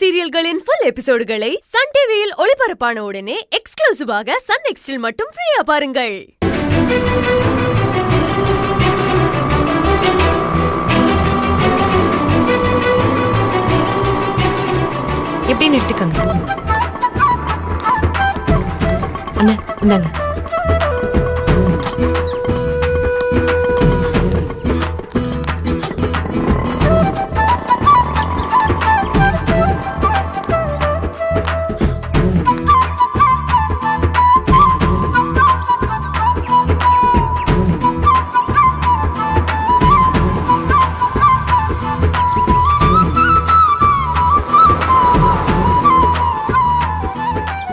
சீரியல்களின் full எபிசோடுகளை Sun டிவியில் ஒளிபரப்பான உடனே எக்ஸ்க்ளூசிவாக சன் நெக்ஸ்டில் மட்டும் ஃப்ரீயா பாருங்கள். எப்படின்னு எடுத்துக்கங்க. அண்ணா இந்தாங்க.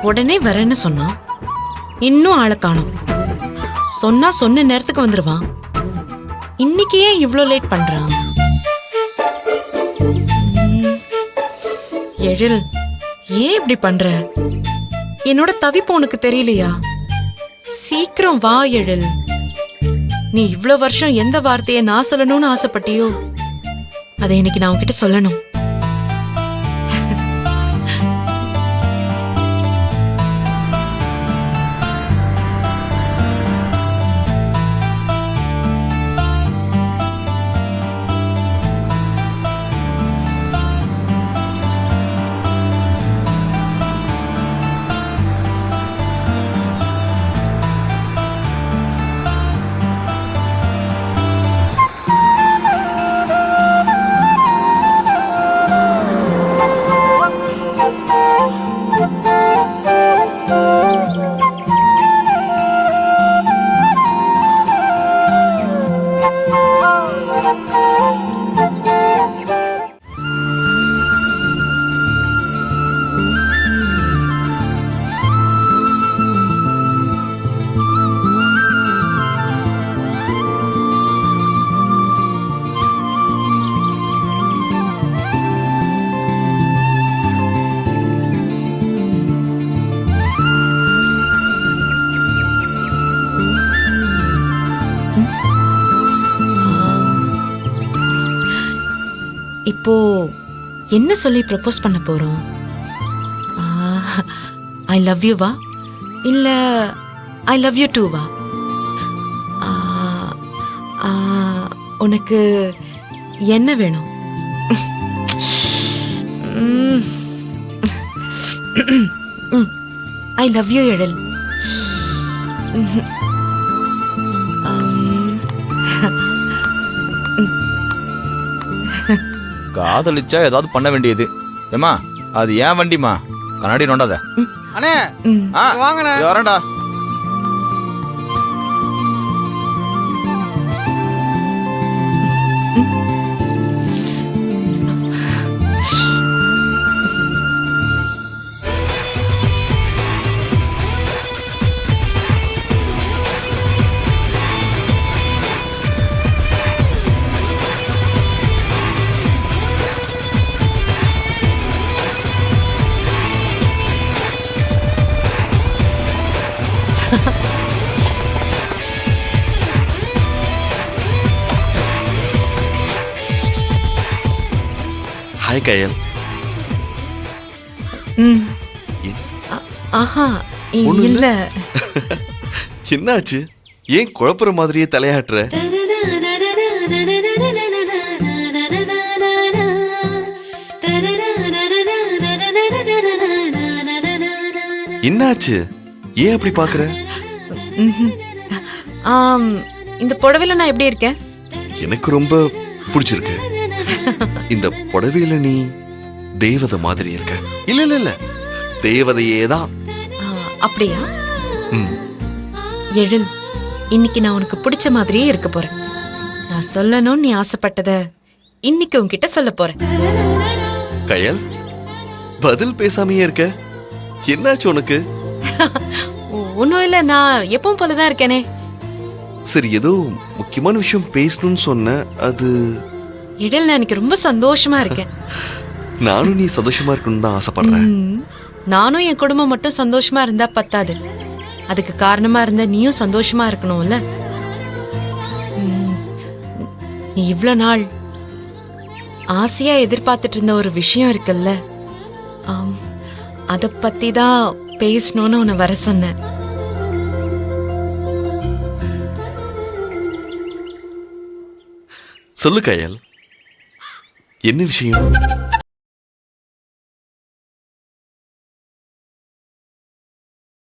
உடனே வரேன்னு சொன்னா இன்னும் ஆளை காணோம். சொன்னா சொன்ன நேரத்துக்கு வந்துருவான். இன்னைக்கு ஏன் இவ்ளோ லேட் பண்றான்? எழில், ஏன் இப்படி பண்ற? என்னோட தவிப்பு உனக்கு தெரியலையா? சீக்கிரம் வா எழில். நீ இவ்ளோ வருஷம் எந்த வார்த்தையை நான் சொல்லணும்னு ஆசைப்பட்டியோ அதை இன்னைக்கு நான் உன்கிட்ட சொல்லணும். இப்போ என்ன சொல்லி ப்ரப்போஸ் பண்ண போறோம்? ஐ லவ் யூ வா, இல்ல ஐ லவ் யூ டூ வா? உனக்கு என்ன வேணும்? ஐ லவ் யூ எழில். காதலிச்சா ஏதாவது பண்ண வேண்டியது. ஏமா அது ஏன் வண்டிமா, கண்ணாடி நோண்டாத. அண்ணே வாங்கண்ணே. வரேன்டா. ஹாய் கயல். ஆஹா இல்ல. என்னாச்சு? ஏன் குழப்புற மாதிரியே தலையாட்டுற? என்னாச்சு? ஏன் அப்படி பாக்குற? இந்த புடவையில நான் எப்படி இருக்கேன்? எனக்கு ரொம்ப பிடிச்சிருக்கு. இந்த புடவையில நீ தேவதை மாதிரி இருக்க. இல்ல இல்ல இல்ல, தேவதையே தான். அப்படியா? எழில், இன்னைக்கு நான் உனக்கு பிடிச்ச மாதிரியே இருக்க போறேன். நான் சொல்லணும் நீ ஆசைப்பட்டத இன்னைக்கு உன்கிட்ட சொல்ல போறேன். கயல், பதில் பேசாமையே இருக்க. என்னாச்சு உனக்கு? ஒன்னும் இல்ல, நான் எப்பவும் போலதான் இருக்கேனே. சரி, ஏதோ முக்கியமான விஷயம் பேசணும்னு சொன்ன. அது எழில், நான் எனக்கு ரொம்ப சந்தோஷமா இருக்கேன். நானும் நீ சந்தோஷமா இருக்கணும்னு தான் ஆசைப்படுறேன். நானும் என் குடும்பம் மட்டும் சந்தோஷமா இருந்தா பத்தாது. அதுக்கு காரணமா இருந்த நீயும் சந்தோஷமா இருக்கணும்ல. நீ இவ்ளோ நாள் ஆசையா எதிர்பார்த்துட்டு இருந்த ஒரு விஷயம் இருக்குல்ல, அத பத்தி தான் பேசணும்னு உன்னை வர சொன்னேன். சொல்லு கயல், என்ன விஷயம்?